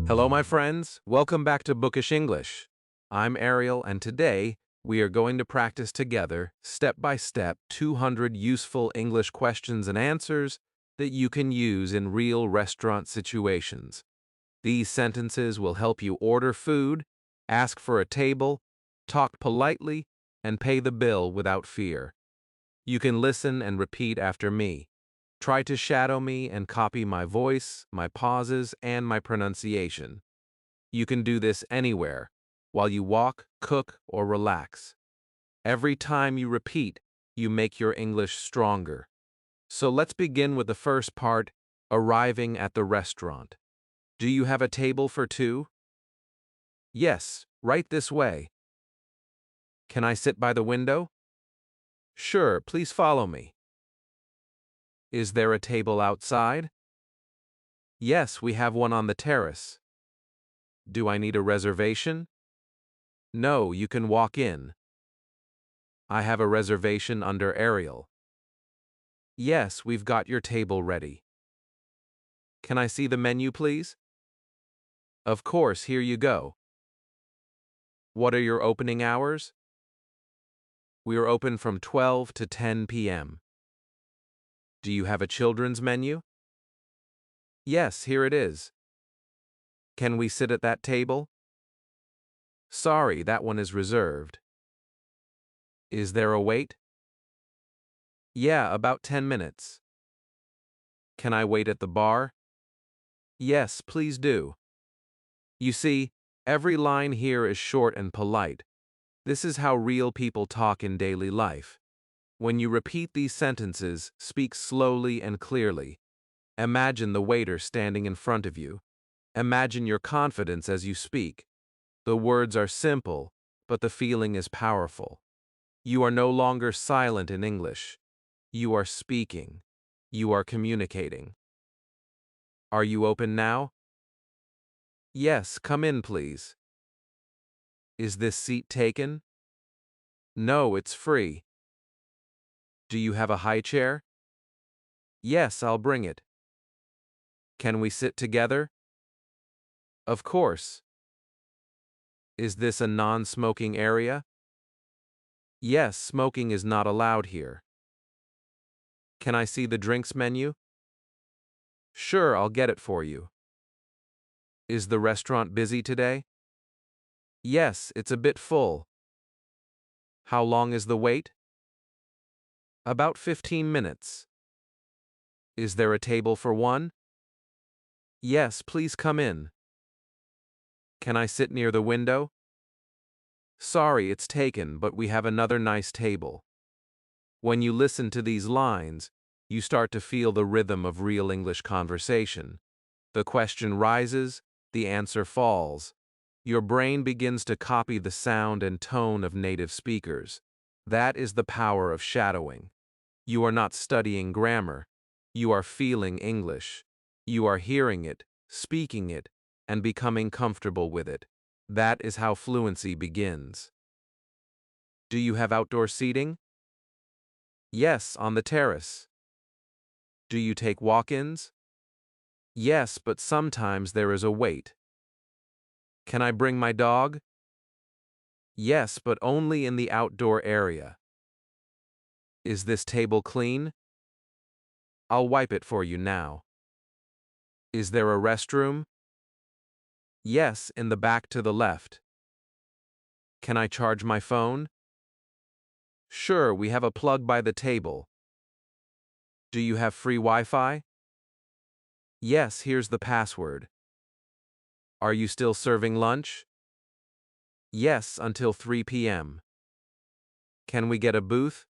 Hello, my friends. Welcome back to Bookish English. I'm Ariel, and today we are going to practice together, step by step, 200 useful English questions and answers that you can use in real restaurant situations. These sentences will help you order food, ask for a table, talk politely, and pay the bill without fear. You can listen and repeat after me. Try to shadow me and copy my voice, my pauses, and my pronunciation. You can do this anywhere, while you walk, cook, or relax. Every time you repeat, you make your English stronger. So let's begin with the first part, arriving at the restaurant. Do you have a table for two? Yes, right this way. Can I sit by the window? Sure, please follow me. Is there a table outside? Yes, we have one on the terrace. Do I need a reservation? No, you can walk in. I have a reservation under Ariel. Yes, we've got your table ready. Can I see the menu, please? Of course, here you go. What are your opening hours? We are open from 12 to 10 p.m. Do you have a children's menu? Yes, here it is. Can we sit at that table? Sorry, that one is reserved. Is there a wait? Yeah, about 10 minutes. Can I wait at the bar? Yes, please do. You see, every line here is short and polite. This is how real people talk in daily life. When you repeat these sentences, speak slowly and clearly. Imagine the waiter standing in front of you. Imagine your confidence as you speak. The words are simple, but the feeling is powerful. You are no longer silent in English. You are speaking. You are communicating. Are you open now? Yes, come in, please. Is this seat taken? No, it's free. Do you have a high chair? Yes, I'll bring it. Can we sit together? Of course. Is this a non-smoking area? Yes, smoking is not allowed here. Can I see the drinks menu? Sure, I'll get it for you. Is the restaurant busy today? Yes, it's a bit full. How long is the wait? About 15 minutes. Is there a table for one? Yes, please come in. Can I sit near the window? Sorry, it's taken, but we have another nice table. When you listen to these lines, you start to feel the rhythm of real English conversation. The question rises, the answer falls. Your brain begins to copy the sound and tone of native speakers. That is the power of shadowing. You are not studying grammar. You are feeling English. You are hearing it, speaking it, and becoming comfortable with it. That is how fluency begins. Do you have outdoor seating? Yes, on the terrace. Do you take walk-ins? Yes, but sometimes there is a wait. Can I bring my dog? Yes, but only in the outdoor area. Is this table clean? I'll wipe it for you now. Is there a restroom? Yes, in the back to the left. Can I charge my phone? Sure, we have a plug by the table. Do you have free Wi-Fi? Yes, here's the password. Are you still serving lunch? Yes, until 3 p.m. Can we get a booth?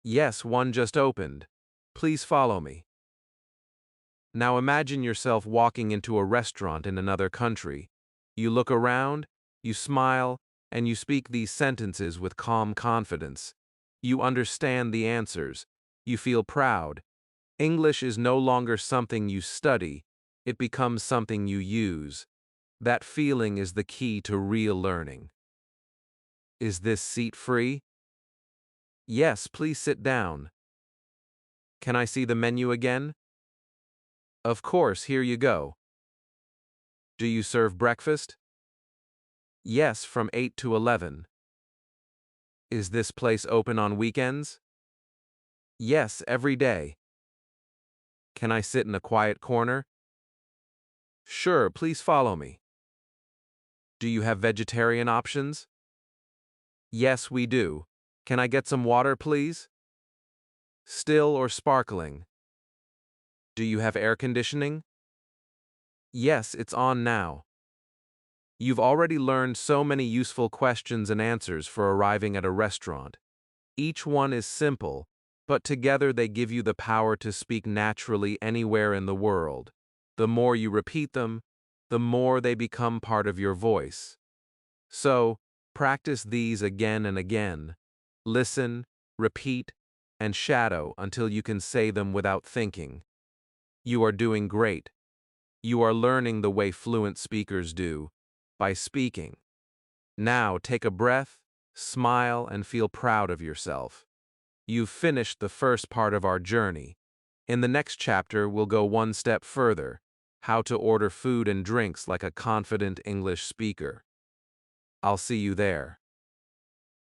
Yes, one just opened. Please follow me. Now imagine yourself walking into a restaurant in another country. You look around, you smile, and you speak these sentences with calm confidence. You understand the answers. You feel proud. English is no longer something you study. It becomes something you use. That feeling is the key to real learning. Is this seat free? Yes, please sit down. Can I see the menu again? Of course, here you go. Do you serve breakfast? Yes, from 8 to 11. Is this place open on weekends? Yes, every day. Can I sit in a quiet corner? Sure, please follow me. Do you have vegetarian options? Yes, we do. Can I get some water, please? Still or sparkling? Do you have air conditioning? Yes, it's on now. You've already learned so many useful questions and answers for arriving at a restaurant. Each one is simple, but together they give you the power to speak naturally anywhere in the world. The more you repeat them, the more they become part of your voice. So, practice these again and again. Listen, repeat, and shadow until you can say them without thinking. You are doing great. You are learning the way fluent speakers do, by speaking. Now take a breath, smile, and feel proud of yourself. You've finished the first part of our journey. In the next chapter, we'll go one step further: how to order food and drinks like a confident English speaker. I'll see you there.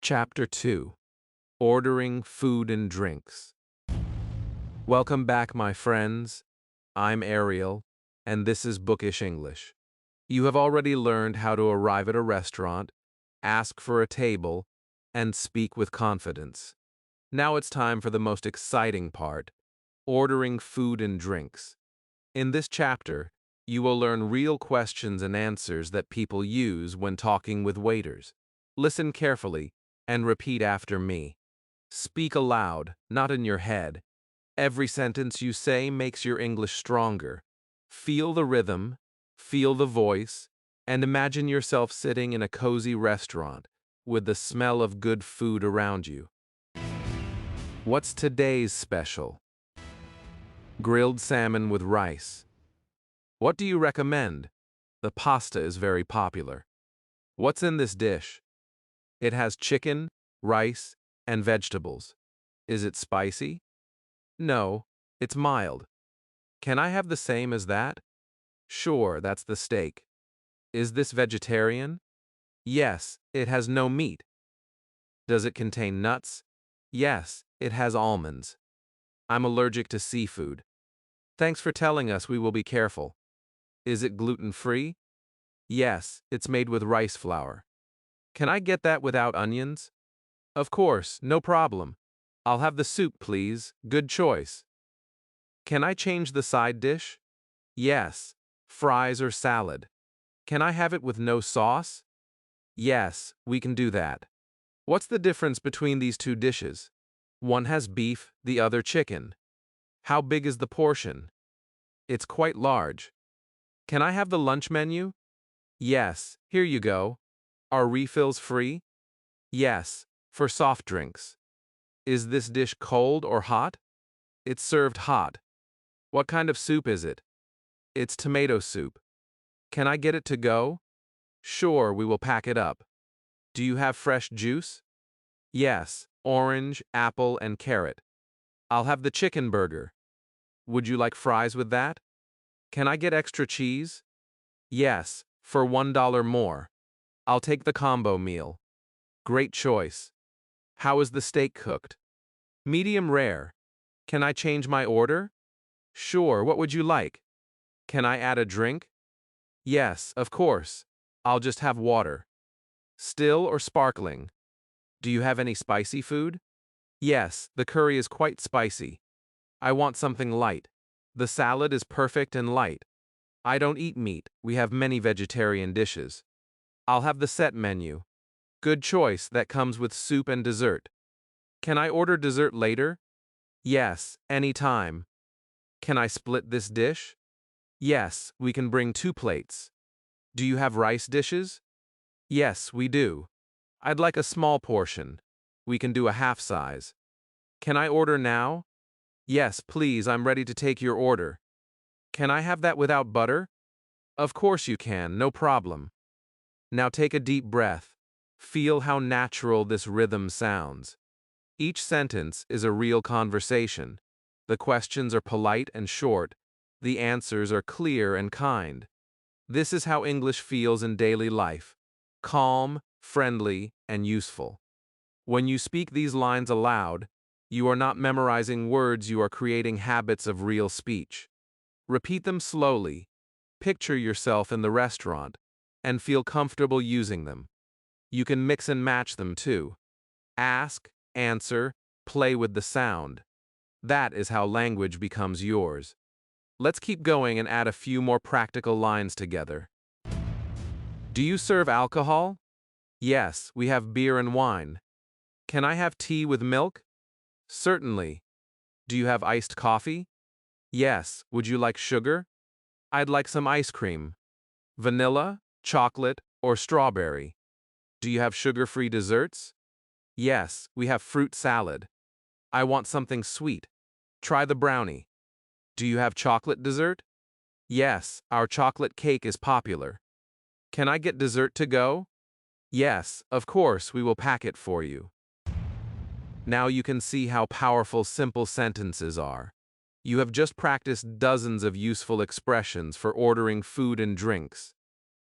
Chapter 2: Ordering Food and Drinks. Welcome back, my friends. I'm Ariel, and this is Bookish English. You have already learned how to arrive at a restaurant, ask for a table, and speak with confidence. Now it's time for the most exciting part: ordering food and drinks. In this chapter, you will learn real questions and answers that people use when talking with waiters. Listen carefully and repeat after me. Speak aloud, not in your head. Every sentence you say makes your English stronger. Feel the rhythm, feel the voice, and imagine yourself sitting in a cozy restaurant with the smell of good food around you. What's today's special? Grilled salmon with rice. What do you recommend? The pasta is very popular. What's in this dish? It has chicken, rice, and vegetables. Is it spicy? No, it's mild. Can I have the same as that? Sure, that's the steak. Is this vegetarian? Yes, it has no meat. Does it contain nuts? Yes, it has almonds. I'm allergic to seafood. Thanks for telling us, we will be careful. Is it gluten-free? Yes, it's made with rice flour. Can I get that without onions? Of course, no problem. I'll have the soup, please. Good choice. Can I change the side dish? Yes, fries or salad. Can I have it with no sauce? Yes, we can do that. What's the difference between these two dishes? One has beef, the other chicken. How big is the portion? It's quite large. Can I have the lunch menu? Yes, here you go. Are refills free? Yes, for soft drinks. Is this dish cold or hot? It's served hot. What kind of soup is it? It's tomato soup. Can I get it to go? Sure, we will pack it up. Do you have fresh juice? Yes, orange, apple, and carrot. I'll have the chicken burger. Would you like fries with that? Can I get extra cheese? Yes, for $1 more. I'll take the combo meal. Great choice. How is the steak cooked? Medium rare. Can I change my order? Sure, what would you like? Can I add a drink? Yes, of course. I'll just have water. Still or sparkling? Do you have any spicy food? Yes, the curry is quite spicy. I want something light. The salad is perfect and light. I don't eat meat, we have many vegetarian dishes. I'll have the set menu. Good choice, that comes with soup and dessert. Can I order dessert later? Yes, anytime. Can I split this dish? Yes, we can bring 2 plates. Do you have rice dishes? Yes, we do. I'd like a small portion. We can do a half size. Can I order now? Yes, please, I'm ready to take your order. Can I have that without butter? Of course you can, no problem. Now take a deep breath. Feel how natural this rhythm sounds. Each sentence is a real conversation. The questions are polite and short. The answers are clear and kind. This is how English feels in daily life: calm, friendly, and useful. When you speak these lines aloud, you are not memorizing words, you are creating habits of real speech. Repeat them slowly, picture yourself in the restaurant, and feel comfortable using them. You can mix and match them too. Ask, answer, play with the sound. That is how language becomes yours. Let's keep going and add a few more practical lines together. Do you serve alcohol? Yes, we have beer and wine. Can I have tea with milk? Certainly. Do you have iced coffee? Yes. Would you like sugar? I'd like some ice cream. Vanilla, chocolate, or strawberry? Do you have sugar-free desserts? Yes, we have fruit salad. I want something sweet. Try the brownie. Do you have chocolate dessert? Yes, our chocolate cake is popular. Can I get dessert to go? Yes, of course, we will pack it for you. Now you can see how powerful simple sentences are. You have just practiced dozens of useful expressions for ordering food and drinks.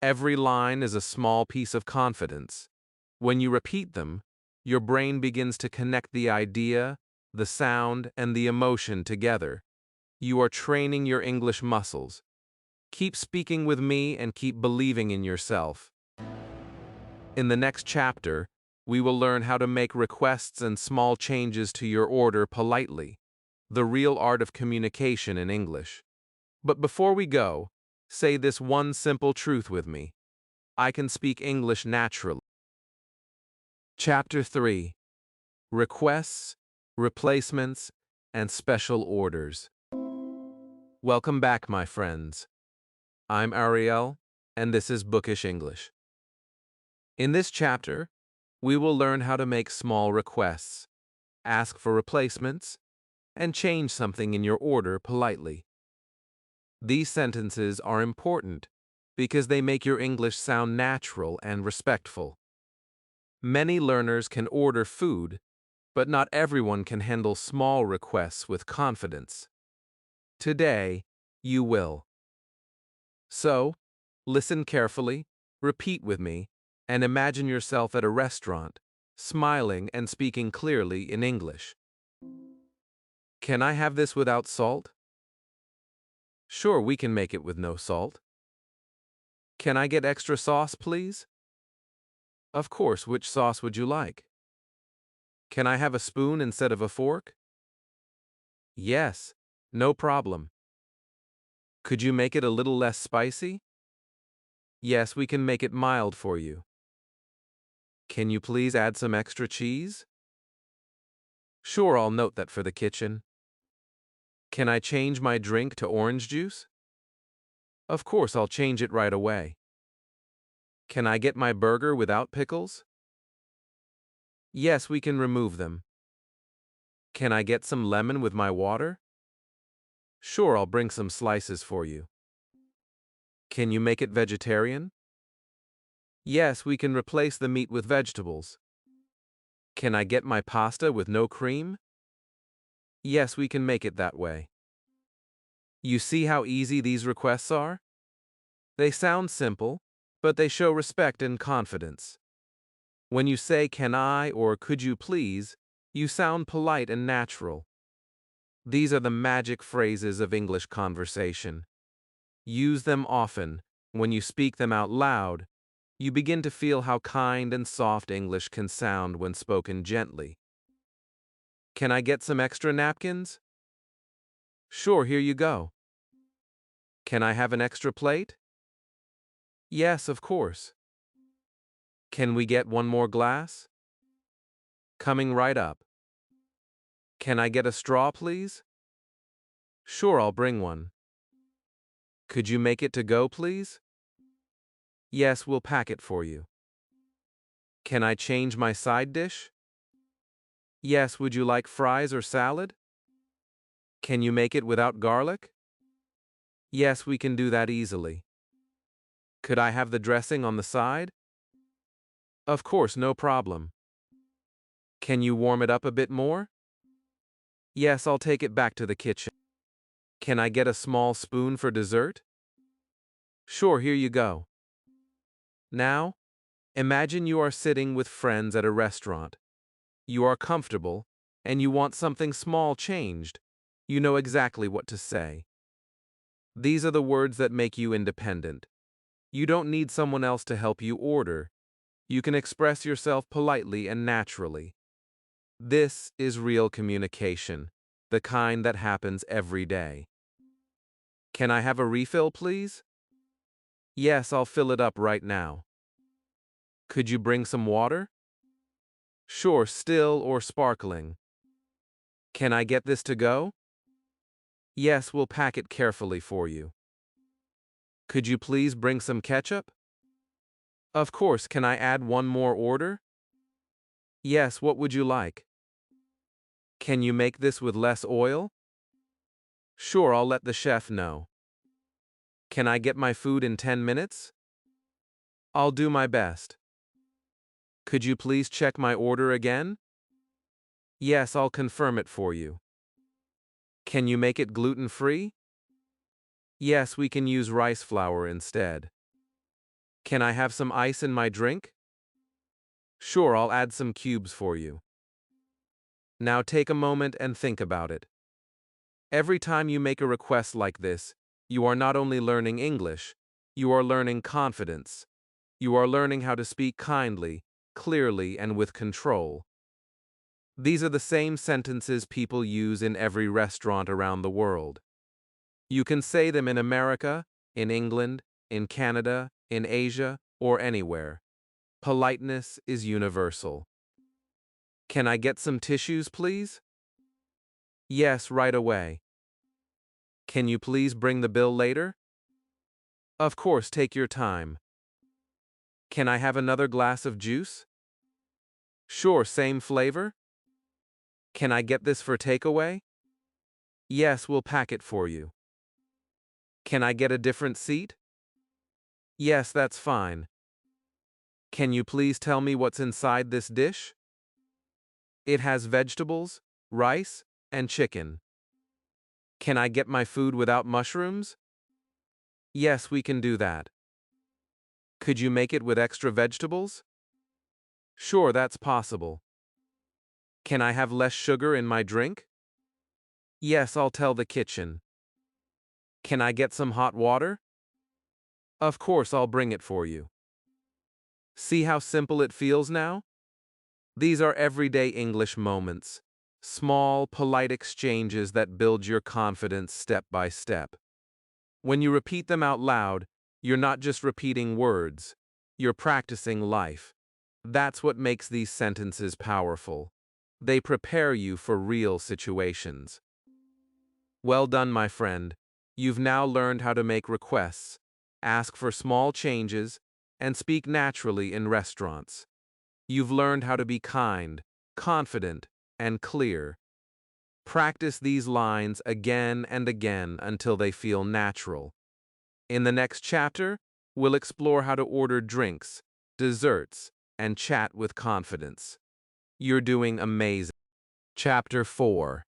Every line is a small piece of confidence. When you repeat them, your brain begins to connect the idea, the sound, and the emotion together. You are training your English muscles. Keep speaking with me and keep believing in yourself. In the next chapter, we will learn how to make requests and small changes to your order politely, the real art of communication in English. But before we go, say this one simple truth with me: I can speak English naturally. Chapter 3: Requests, Replacements, and Special Orders. Welcome back, my friends. I'm Ariel, and this is Bookish English. In this chapter, we will learn how to make small requests, ask for replacements, and change something in your order politely. These sentences are important because they make your English sound natural and respectful. Many learners can order food, but not everyone can handle small requests with confidence. Today, you will. So, listen carefully, repeat with me, and imagine yourself at a restaurant, smiling and speaking clearly in English. Can I have this without salt? Sure, we can make it with no salt. Can I get extra sauce, please? Of course, which sauce would you like? Can I have a spoon instead of a fork? Yes, no problem. Could you make it a little less spicy? Yes, we can make it mild for you. Can you please add some extra cheese? Sure, I'll note that for the kitchen. Can I change my drink to orange juice? Of course, I'll change it right away. Can I get my burger without pickles? Yes, we can remove them. Can I get some lemon with my water? Sure, I'll bring some slices for you. Can you make it vegetarian? Yes, we can replace the meat with vegetables. Can I get my pasta with no cream? Yes, we can make it that way. You see how easy these requests are? They sound simple, but they show respect and confidence. When you say "can I" or "could you please," you sound polite and natural. These are the magic phrases of English conversation. Use them often. When you speak them out loud, you begin to feel how kind and soft English can sound when spoken gently. Can I get some extra napkins? Sure, here you go. Can I have an extra plate? Yes, of course. Can we get one more glass? Coming right up. Can I get a straw, please? Sure, I'll bring one. Could you make it to go, please? Yes, we'll pack it for you. Can I change my side dish? Yes, would you like fries or salad? Can you make it without garlic? Yes, we can do that easily. Could I have the dressing on the side? Of course, no problem. Can you warm it up a bit more? Yes, I'll take it back to the kitchen. Can I get a small spoon for dessert? Sure, here you go. Now, imagine you are sitting with friends at a restaurant. You are comfortable, and you want something small changed. You know exactly what to say. These are the words that make you independent. You don't need someone else to help you order. You can express yourself politely and naturally. This is real communication, the kind that happens every day. Can I have a refill, please? Yes, I'll fill it up right now. Could you bring some water? Sure, still or sparkling. Can I get this to go? Yes, we'll pack it carefully for you. Could you please bring some ketchup? Of course, can I add one more order? Yes, what would you like? Can you make this with less oil? Sure, I'll let the chef know. Can I get my food in 10 minutes? I'll do my best. Could you please check my order again? Yes, I'll confirm it for you. Can you make it gluten-free? Yes, we can use rice flour instead. Can I have some ice in my drink? Sure, I'll add some cubes for you. Now take a moment and think about it. Every time you make a request like this, you are not only learning English, you are learning confidence. You are learning how to speak kindly, clearly, and with control. These are the same sentences people use in every restaurant around the world. You can say them in America, in England, in Canada, in Asia, or anywhere. Politeness is universal. Can I get some tissues, please? Yes, right away. Can you please bring the bill later? Of course, take your time. Can I have another glass of juice? Sure, same flavor? Can I get this for takeaway? Yes, we'll pack it for you. Can I get a different seat? Yes, that's fine. Can you please tell me what's inside this dish? It has vegetables, rice, and chicken. Can I get my food without mushrooms? Yes, we can do that. Could you make it with extra vegetables? Sure, that's possible. Can I have less sugar in my drink? Yes, I'll tell the kitchen. Can I get some hot water? Of course, I'll bring it for you. See how simple it feels now? These are everyday English moments, small, polite exchanges that build your confidence step by step. When you repeat them out loud, you're not just repeating words, you're practicing life. That's what makes these sentences powerful. They prepare you for real situations. Well done, my friend. You've now learned how to make requests, ask for small changes, and speak naturally in restaurants. You've learned how to be kind, confident, and clear. Practice these lines again and again until they feel natural. In the next chapter, we'll explore how to order drinks, desserts, and chat with confidence. You're doing amazing. Chapter 4: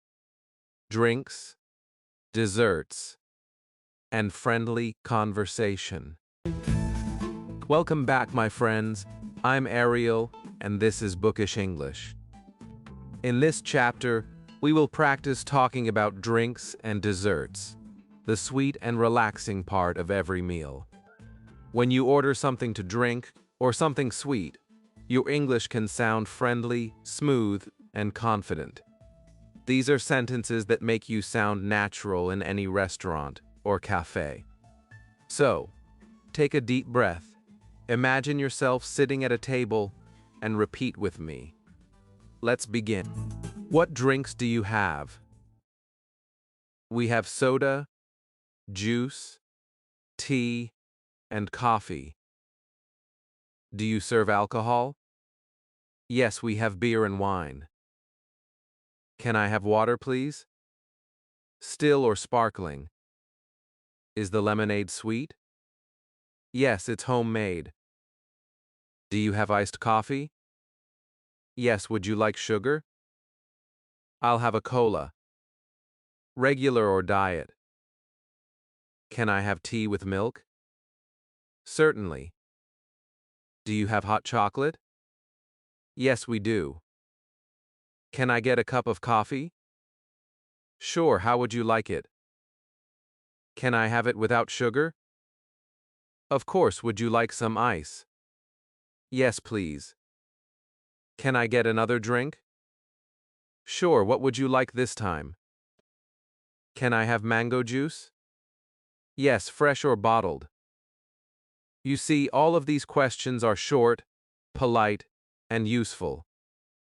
Drinks, Desserts, and Friendly Conversation. Welcome back, my friends. I'm Ariel, and this is Bookish English. In this chapter, we will practice talking about drinks and desserts, the sweet and relaxing part of every meal. When you order something to drink or something sweet, your English can sound friendly, smooth, and confident. These are sentences that make you sound natural in any restaurant or cafe. So, take a deep breath, imagine yourself sitting at a table, and repeat with me. Let's begin. What drinks do you have? We have soda, juice, tea, and coffee. Do you serve alcohol? Yes, we have beer and wine. Can I have water, please? Still or sparkling? Is the lemonade sweet? Yes, it's homemade. Do you have iced coffee? Yes, would you like sugar? I'll have a cola. Regular or diet? Can I have tea with milk? Certainly. Do you have hot chocolate? Yes, we do. Can I get a cup of coffee? Sure, how would you like it? Can I have it without sugar? Of course, would you like some ice? Yes, please. Can I get another drink? Sure, what would you like this time? Can I have mango juice? Yes, fresh or bottled. You see, all of these questions are short, polite, and useful.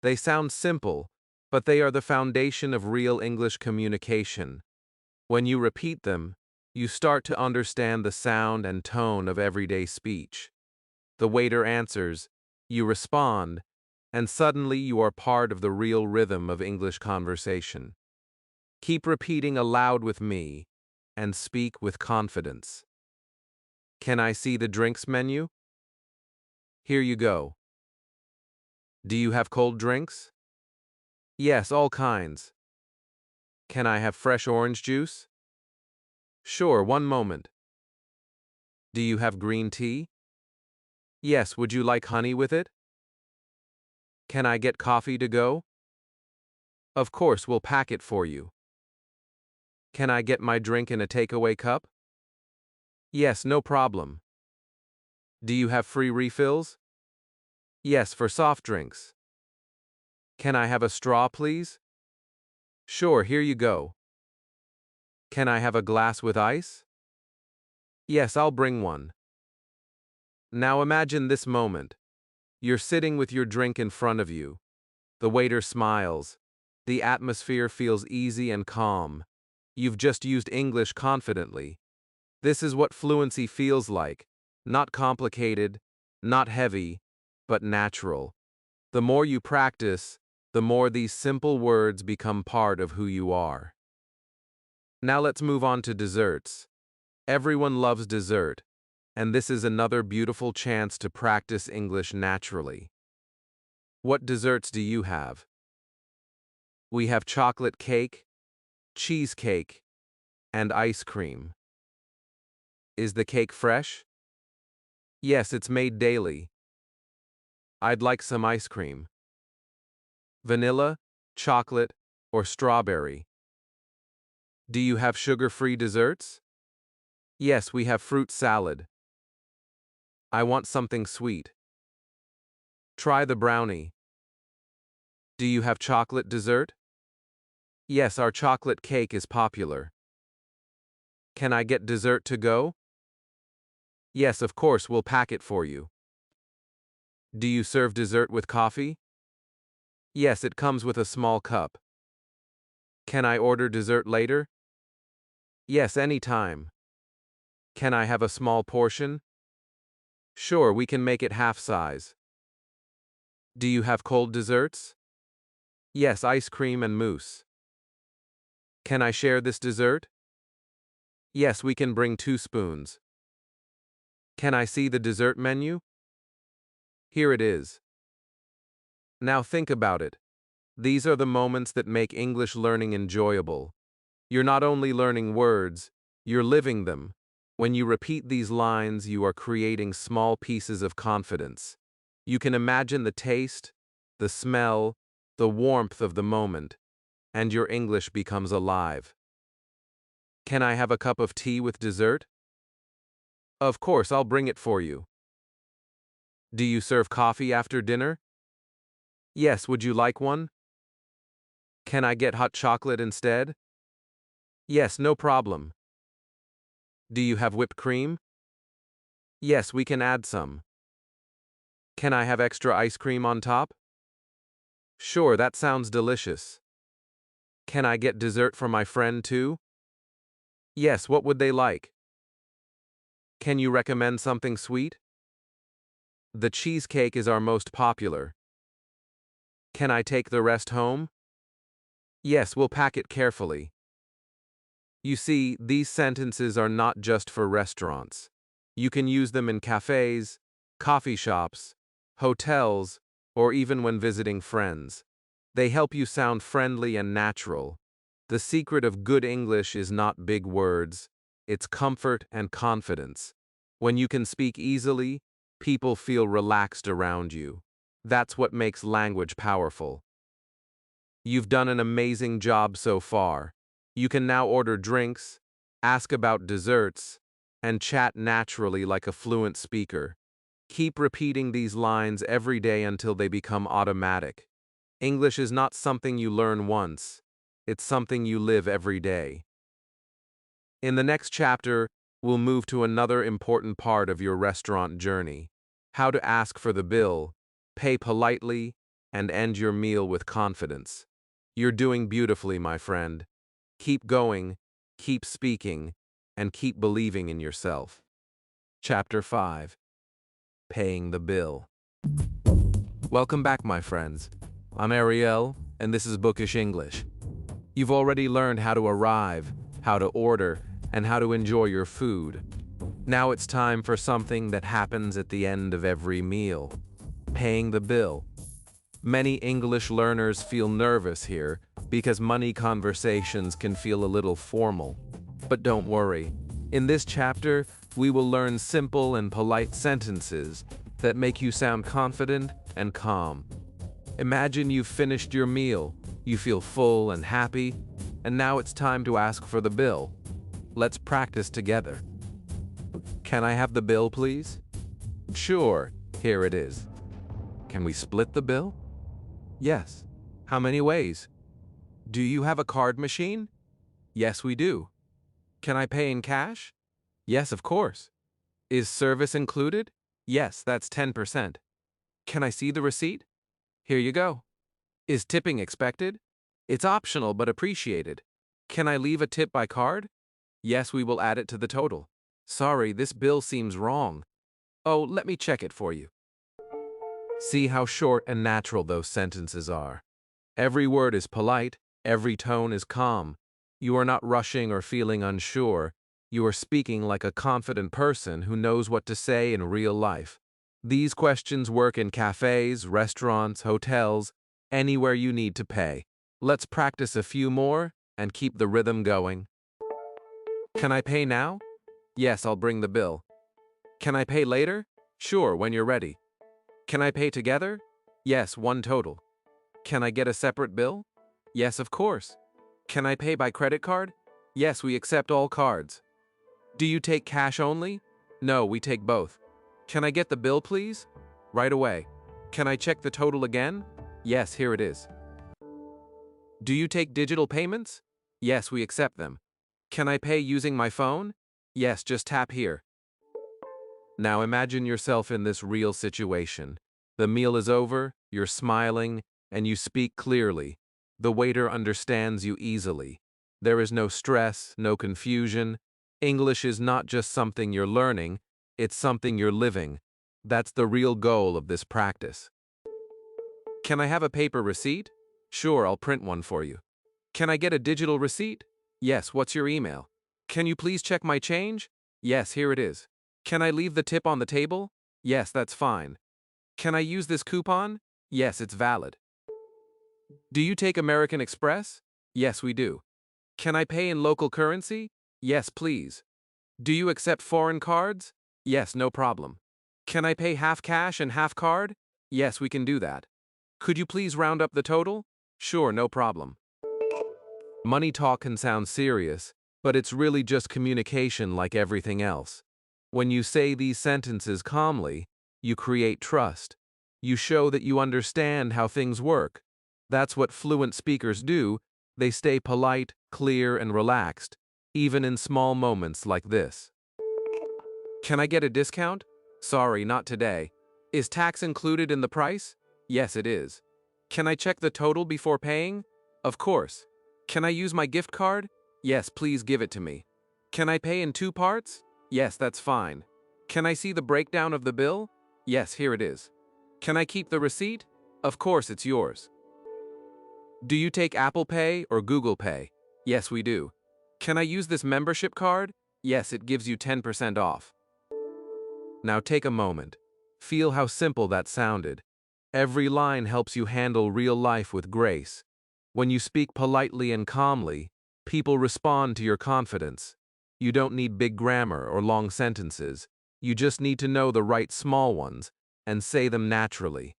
They sound simple, but they are the foundation of real English communication. When you repeat them, you start to understand the sound and tone of everyday speech. The waiter answers, you respond, and suddenly you are part of the real rhythm of English conversation. Keep repeating aloud with me, and speak with confidence. Can I see the drinks menu? Here you go. Do you have cold drinks? Yes, all kinds. Can I have fresh orange juice? Sure, one moment. Do you have green tea? Yes, would you like honey with it? Can I get coffee to go? Of course, we'll pack it for you. Can I get my drink in a takeaway cup? Yes, no problem. Do you have free refills? Yes, for soft drinks. Can I have a straw, please? Sure, here you go. Can I have a glass with ice? Yes, I'll bring one. Now imagine this moment. You're sitting with your drink in front of you. The waiter smiles. The atmosphere feels easy and calm. You've just used English confidently. This is what fluency feels like. Not complicated, not heavy, but natural. The more you practice, the more these simple words become part of who you are. Now let's move on to desserts. Everyone loves dessert, and this is another beautiful chance to practice English naturally. What desserts do you have? We have chocolate cake, cheesecake, and ice cream. Is the cake fresh? Yes, it's made daily. I'd like some ice cream. Vanilla, chocolate, or strawberry. Do you have sugar-free desserts? Yes, we have fruit salad. I want something sweet. Try the brownie. Do you have chocolate dessert? Yes, our chocolate cake is popular. Can I get dessert to go? Yes, of course, we'll pack it for you. Do you serve dessert with coffee? Yes, it comes with a small cup. Can I order dessert later? Yes, anytime. Can I have a small portion? Sure, we can make it half size. Do you have cold desserts? Yes, ice cream and mousse. Can I share this dessert? Yes, we can bring 2 spoons. Can I see the dessert menu? Here it is. Now think about it. These are the moments that make English learning enjoyable. You're not only learning words, you're living them. When you repeat these lines, you are creating small pieces of confidence. You can imagine the taste, the smell, the warmth of the moment, and your English becomes alive. Can I have a cup of tea with dessert? Of course, I'll bring it for you. Do you serve coffee after dinner? Yes, would you like one? Can I get hot chocolate instead? Yes, no problem. Do you have whipped cream? Yes, we can add some. Can I have extra ice cream on top? Sure, that sounds delicious. Can I get dessert for my friend too? Yes, what would they like? Can you recommend something sweet? The cheesecake is our most popular. Can I take the rest home? Yes, we'll pack it carefully. You see, these sentences are not just for restaurants. You can use them in cafes, coffee shops, hotels, or even when visiting friends. They help you sound friendly and natural. The secret of good English is not big words, it's comfort and confidence. When you can speak easily, people feel relaxed around you. That's what makes language powerful. You've done an amazing job so far. You can now order drinks, ask about desserts, and chat naturally like a fluent speaker. Keep repeating these lines every day until they become automatic. English is not something you learn once. It's something you live every day. In the next chapter, we'll move to another important part of your restaurant journey: how to ask for the bill, pay politely, and end your meal with confidence. You're doing beautifully, my friend. Keep going, keep speaking, and keep believing in yourself. Chapter 5. Paying the bill. Welcome back, my friends. I'm Ariel, and this is Bookish English. You've already learned how to arrive, how to order, and how to enjoy your food. Now it's time for something that happens at the end of every meal: paying the bill. Many English learners feel nervous here because money conversations can feel a little formal. But don't worry. In this chapter, we will learn simple and polite sentences that make you sound confident and calm. Imagine you've finished your meal, you feel full and happy, and now it's time to ask for the bill. Let's practice together. Can I have the bill, please? Sure, here it is. Can we split the bill? Yes. How many ways? Do you have a card machine? Yes, we do. Can I pay in cash? Yes, of course. Is service included? Yes, that's 10%. Can I see the receipt? Here you go. Is tipping expected? It's optional but appreciated. Can I leave a tip by card? Yes, we will add it to the total. Sorry, this bill seems wrong. Oh, let me check it for you. See how short and natural those sentences are. Every word is polite, every tone is calm. You are not rushing or feeling unsure. You are speaking like a confident person who knows what to say in real life. These questions work in cafes, restaurants, hotels, anywhere you need to pay. Let's practice a few more and keep the rhythm going. Can I pay now? Yes, I'll bring the bill. Can I pay later? Sure, when you're ready. Can I pay together? Yes, one total. Can I get a separate bill? Yes, of course. Can I pay by credit card? Yes, we accept all cards. Do you take cash only? No, we take both. Can I get the bill, please? Right away. Can I check the total again? Yes, here it is. Do you take digital payments? Yes, we accept them. Can I pay using my phone? Yes, just tap here. Now imagine yourself in this real situation. The meal is over, you're smiling, and you speak clearly. The waiter understands you easily. There is no stress, no confusion. English is not just something you're learning, it's something you're living. That's the real goal of this practice. Can I have a paper receipt? Sure, I'll print one for you. Can I get a digital receipt? Yes, what's your email? Can you please check my change? Yes, here it is. Can I leave the tip on the table? Yes, that's fine. Can I use this coupon? Yes, it's valid. Do you take American Express? Yes, we do. Can I pay in local currency? Yes, please. Do you accept foreign cards? Yes, no problem. Can I pay half cash and half card? Yes, we can do that. Could you please round up the total? Sure, no problem. Money talk can sound serious, but it's really just communication like everything else. When you say these sentences calmly, you create trust. You show that you understand how things work. That's what fluent speakers do. They stay polite, clear, and relaxed, even in small moments like this. Can I get a discount? Sorry, not today. Is tax included in the price? Yes, it is. Can I check the total before paying? Of course. Can I use my gift card? Yes, please give it to me. Can I pay in 2 parts? Yes, that's fine. Can I see the breakdown of the bill? Yes, here it is. Can I keep the receipt? Of course, it's yours. Do you take Apple Pay or Google Pay? Yes, we do. Can I use this membership card? Yes, it gives you 10% off. Now take a moment. Feel how simple that sounded. Every line helps you handle real life with grace. When you speak politely and calmly, people respond to your confidence. You don't need big grammar or long sentences. You just need to know the right small ones and say them naturally.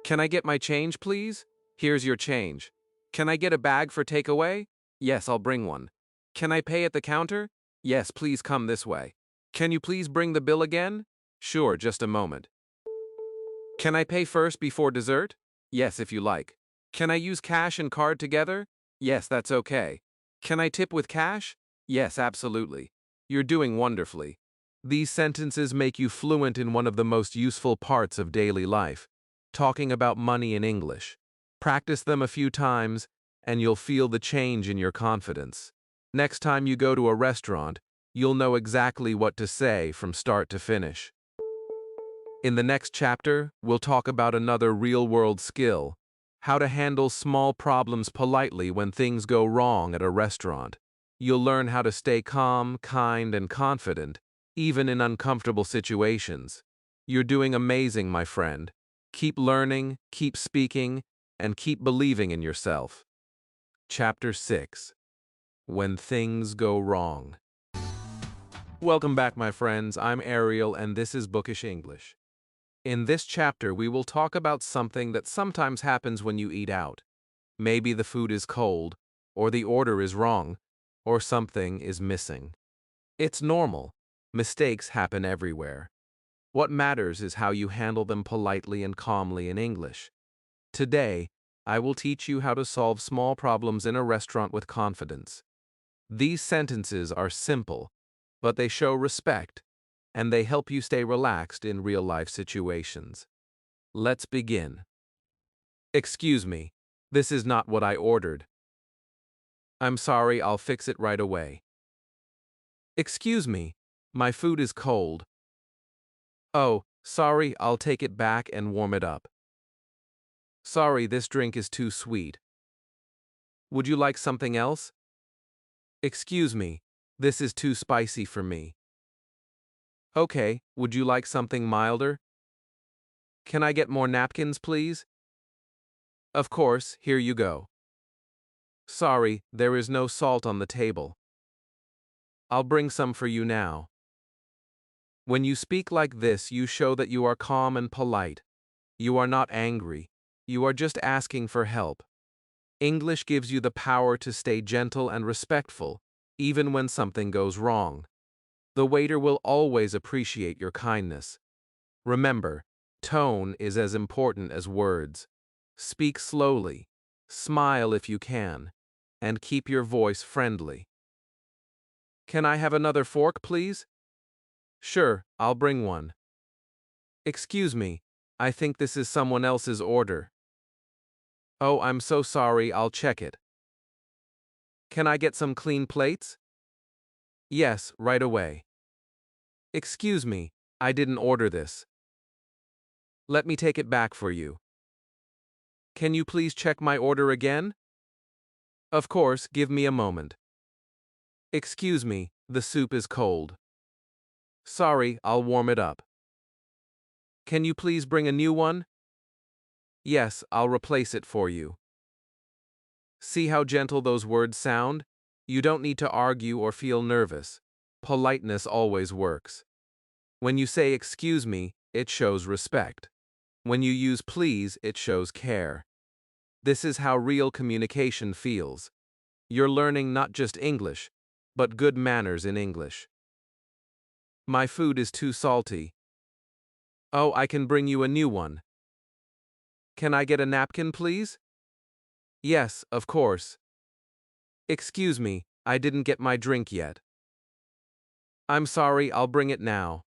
Can I get my change, please? Here's your change. Can I get a bag for takeaway? Yes, I'll bring one. Can I pay at the counter? Yes, please come this way. Can you please bring the bill again? Sure, just a moment. Can I pay first before dessert? Yes, if you like. Can I use cash and card together? Yes, that's okay. Can I tip with cash? Yes, absolutely. You're doing wonderfully. These sentences make you fluent in one of the most useful parts of daily life, talking about money in English. Practice them a few times, and you'll feel the change in your confidence. Next time you go to a restaurant, you'll know exactly what to say from start to finish. In the next chapter, we'll talk about another real-world skill, how to handle small problems politely when things go wrong at a restaurant. You'll learn how to stay calm, kind, and confident, even in uncomfortable situations. You're doing amazing, my friend. Keep learning, keep speaking, and keep believing in yourself. Chapter 6. When Things Go Wrong. Welcome back, my friends. I'm Ariel, and this is Bookish English. In this chapter, we will talk about something that sometimes happens when you eat out. Maybe the food is cold, or the order is wrong, or something is missing. It's normal. Mistakes happen everywhere. What matters is how you handle them politely and calmly in English. Today, I will teach you how to solve small problems in a restaurant with confidence. These sentences are simple, but they show respect, and they help you stay relaxed in real-life situations. Let's begin. Excuse me, this is not what I ordered. I'm sorry, I'll fix it right away. Excuse me, my food is cold. Oh, sorry, I'll take it back and warm it up. Sorry, this drink is too sweet. Would you like something else? Excuse me, this is too spicy for me. Okay, would you like something milder? Can I get more napkins, please? Of course, here you go. Sorry, there is no salt on the table. I'll bring some for you now. When you speak like this, you show that you are calm and polite. You are not angry. You are just asking for help. English gives you the power to stay gentle and respectful, even when something goes wrong. The waiter will always appreciate your kindness. Remember, tone is as important as words. Speak slowly, smile if you can, and keep your voice friendly. Can I have another fork, please? Sure, I'll bring one. Excuse me, I think this is someone else's order. Oh, I'm so sorry, I'll check it. Can I get some clean plates? Yes, right away. Excuse me, I didn't order this. Let me take it back for you. Can you please check my order again? Of course, give me a moment. Excuse me, the soup is cold. Sorry, I'll warm it up. Can you please bring a new one? Yes, I'll replace it for you. See how gentle those words sound? You don't need to argue or feel nervous. Politeness always works. When you say excuse me, it shows respect. When you use please, it shows care. This is how real communication feels. You're learning not just English, but good manners in English. My food is too salty. Oh, I can bring you a new one. Can I get a napkin, please? Yes, of course. Excuse me, I didn't get my drink yet. I'm sorry, I'll bring it now.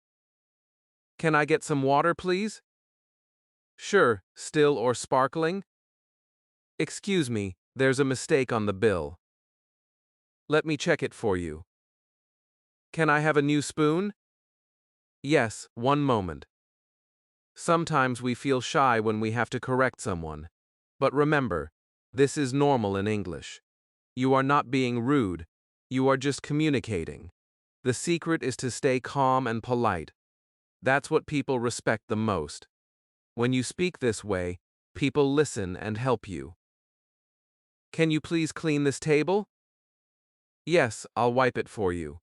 Can I get some water, please? Sure, still or sparkling? Excuse me, there's a mistake on the bill. Let me check it for you. Can I have a new spoon? Yes, one moment. Sometimes we feel shy when we have to correct someone. But remember, this is normal in English. You are not being rude, you are just communicating. The secret is to stay calm and polite. That's what people respect the most. When you speak this way, people listen and help you. Can you please clean this table? Yes, I'll wipe it for you.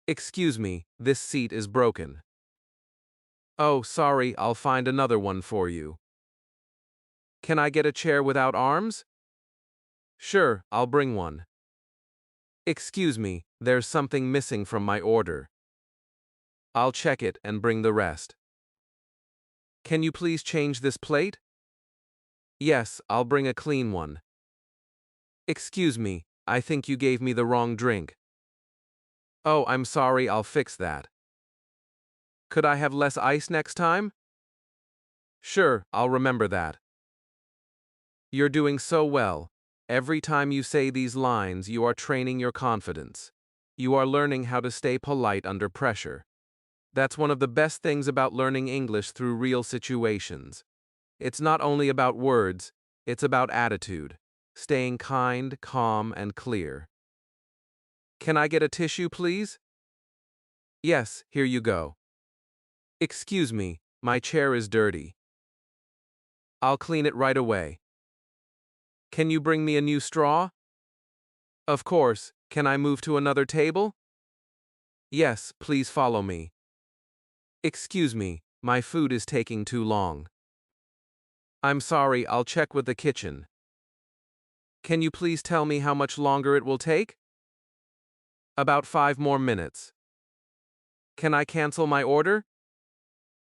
Excuse me, this seat is broken. Oh, sorry, I'll find another one for you. Can I get a chair without arms? Sure, I'll bring one. Excuse me, there's something missing from my order. I'll check it and bring the rest. Can you please change this plate? Yes, I'll bring a clean one. Excuse me, I think you gave me the wrong drink. Oh, I'm sorry, I'll fix that. Could I have less ice next time? Sure, I'll remember that. You're doing so well. Every time you say these lines, you are training your confidence. You are learning how to stay polite under pressure. That's one of the best things about learning English through real situations. It's not only about words, it's about attitude, staying kind, calm, and clear. Can I get a tissue, please? Yes, here you go. Excuse me, my chair is dirty. I'll clean it right away. Can you bring me a new straw? Of course. Can I move to another table? Yes, please follow me. Excuse me, my food is taking too long. I'm sorry, I'll check with the kitchen. Can you please tell me how much longer it will take? About 5 more minutes. Can I cancel my order?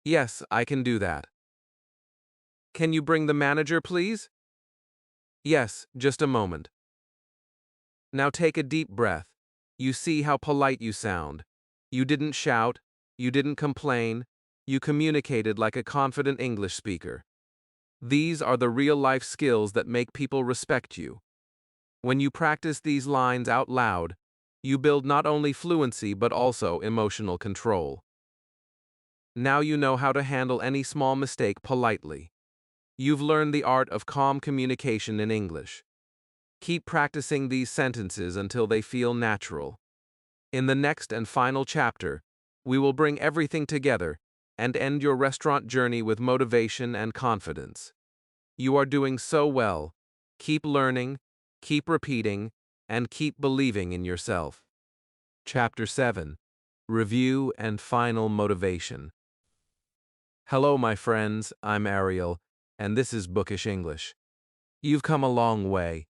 Yes, I can do that. Can you bring the manager, please? Yes, just a moment. Now take a deep breath. You see how polite you sound. You didn't shout, you didn't complain, you communicated like a confident English speaker. These are the real-life skills that make people respect you. When you practice these lines out loud, you build not only fluency but also emotional control. Now you know how to handle any small mistake politely. You've learned the art of calm communication in English. Keep practicing these sentences until they feel natural. In the next and final chapter, we will bring everything together and end your restaurant journey with motivation and confidence. You are doing so well. Keep learning, keep repeating, and keep believing in yourself. Chapter 7. Review and Final Motivation. Hello, my friends, I'm Ariel, and this is Bookish English. You've come a long way.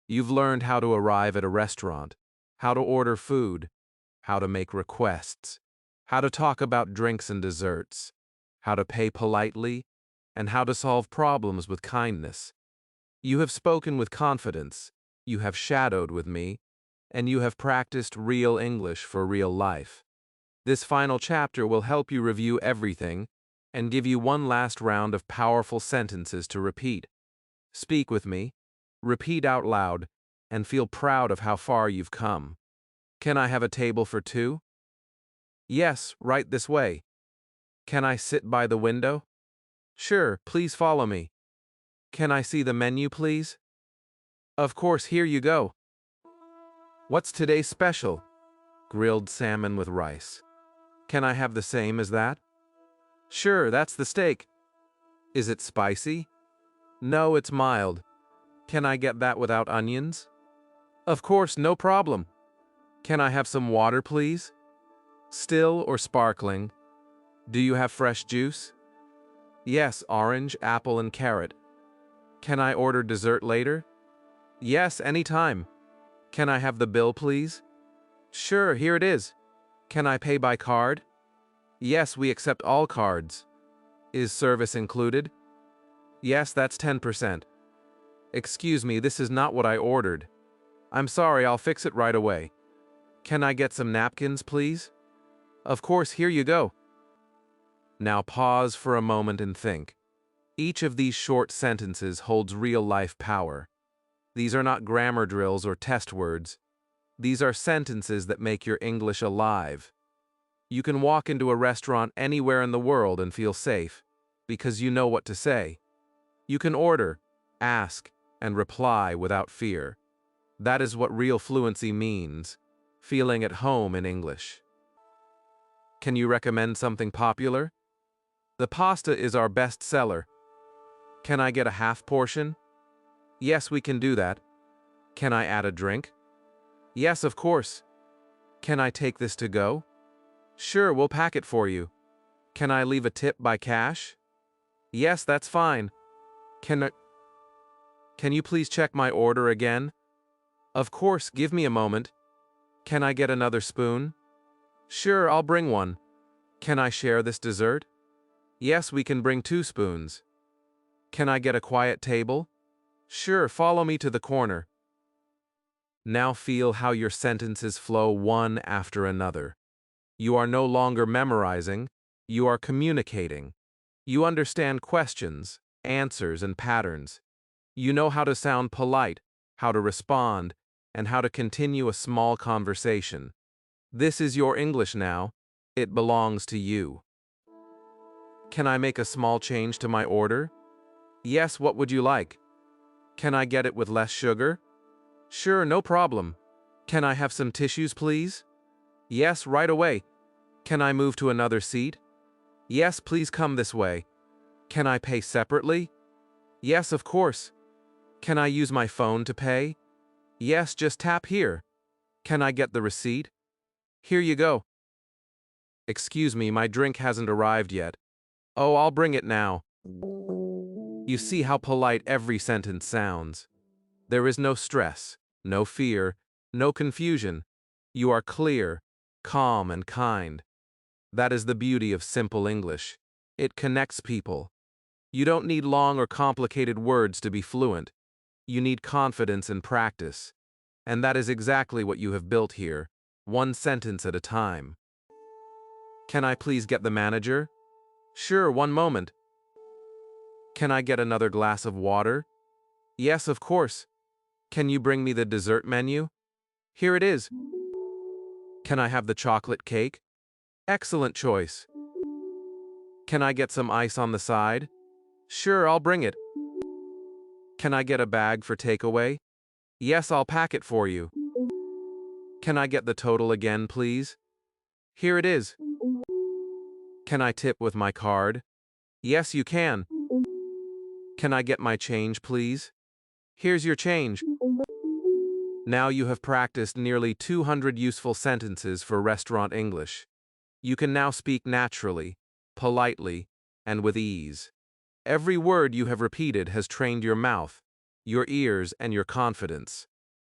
You've learned how to arrive at a restaurant, how to order food, how to make requests, how to talk about drinks and desserts, how to pay politely, and how to solve problems with kindness. You have spoken with confidence, you have shadowed with me, and you have practiced real English for real life. This final chapter will help you review everything and give you one last round of powerful sentences to repeat. Speak with me, repeat out loud, and feel proud of how far you've come. Can I have a table for 2? Yes, right this way. Can I sit by the window? Sure, please follow me. Can I see the menu, please? Of course, here you go. What's today's special? Grilled salmon with rice. Can I have the same as that? Sure, that's the steak. Is it spicy? No, it's mild. Can I get that without onions? Of course, no problem. Can I have some water, please? Still or sparkling? Do you have fresh juice? Yes, orange, apple, and carrot. Can I order dessert later? Yes, anytime. Can I have the bill, please? Sure, here it is. Can I pay by card? Yes, we accept all cards. Is service included? Yes, that's 10%. Excuse me, this is not what I ordered. I'm sorry, I'll fix it right away. Can I get some napkins, please? Of course, here you go. Now pause for a moment and think. Each of these short sentences holds real-life power. These are not grammar drills or test words. These are sentences that make your English alive. You can walk into a restaurant anywhere in the world and feel safe, because you know what to say. You can order, ask, and reply without fear. That is what real fluency means, feeling at home in English. Can you recommend something popular? The pasta is our best seller. Can I get a half portion? Yes, we can do that. Can I add a drink? Yes, of course. Can I take this to go? Sure, we'll pack it for you. Can I leave a tip by cash? Yes, that's fine. Can you please check my order again? Of course, give me a moment. Can I get another spoon? Sure, I'll bring one. Can I share this dessert? Yes, we can bring 2 spoons. Can I get a quiet table? Sure, follow me to the corner. Now feel how your sentences flow one after another. You are no longer memorizing, you are communicating. You understand questions, answers, and patterns. You know how to sound polite, how to respond, and how to continue a small conversation. This is your English now. It belongs to you. Can I make a small change to my order? Yes, what would you like? Can I get it with less sugar? Sure, no problem. Can I have some tissues, please? Yes, right away. Can I move to another seat? Yes, please come this way. Can I pay separately? Yes, of course. Can I use my phone to pay? Yes, just tap here. Can I get the receipt? Here you go. Excuse me, my drink hasn't arrived yet. Oh, I'll bring it now. You see how polite every sentence sounds. There is no stress, no fear, no confusion. You are clear, calm, and kind. That is the beauty of simple English. It connects people. You don't need long or complicated words to be fluent. You need confidence and practice. And that is exactly what you have built here, one sentence at a time. Can I please get the manager? Sure, one moment. Can I get another glass of water? Yes, of course. Can you bring me the dessert menu? Here it is. Can I have the chocolate cake? Excellent choice. Can I get some ice on the side? Sure, I'll bring it. Can I get a bag for takeaway? Yes, I'll pack it for you. Can I get the total again, please? Here it is. Can I tip with my card? Yes, you can. Can I get my change, please? Here's your change. Now you have practiced nearly 200 useful sentences for restaurant English. You can now speak naturally, politely, and with ease. Every word you have repeated has trained your mouth, your ears, and your confidence.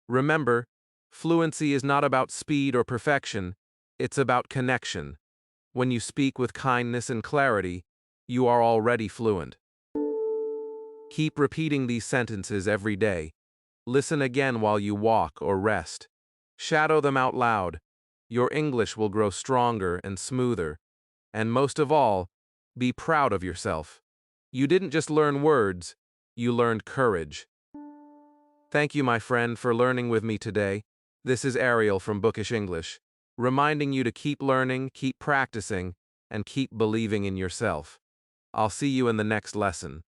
Remember, fluency is not about speed or perfection, it's about connection. When you speak with kindness and clarity, you are already fluent. Keep repeating these sentences every day. Listen again while you walk or rest. Shadow them out loud. Your English will grow stronger and smoother. And most of all, be proud of yourself. You didn't just learn words, you learned courage. Thank you, my friend, for learning with me today. This is Ariel from Bookish English, reminding you to keep learning, keep practicing, and keep believing in yourself. I'll see you in the next lesson.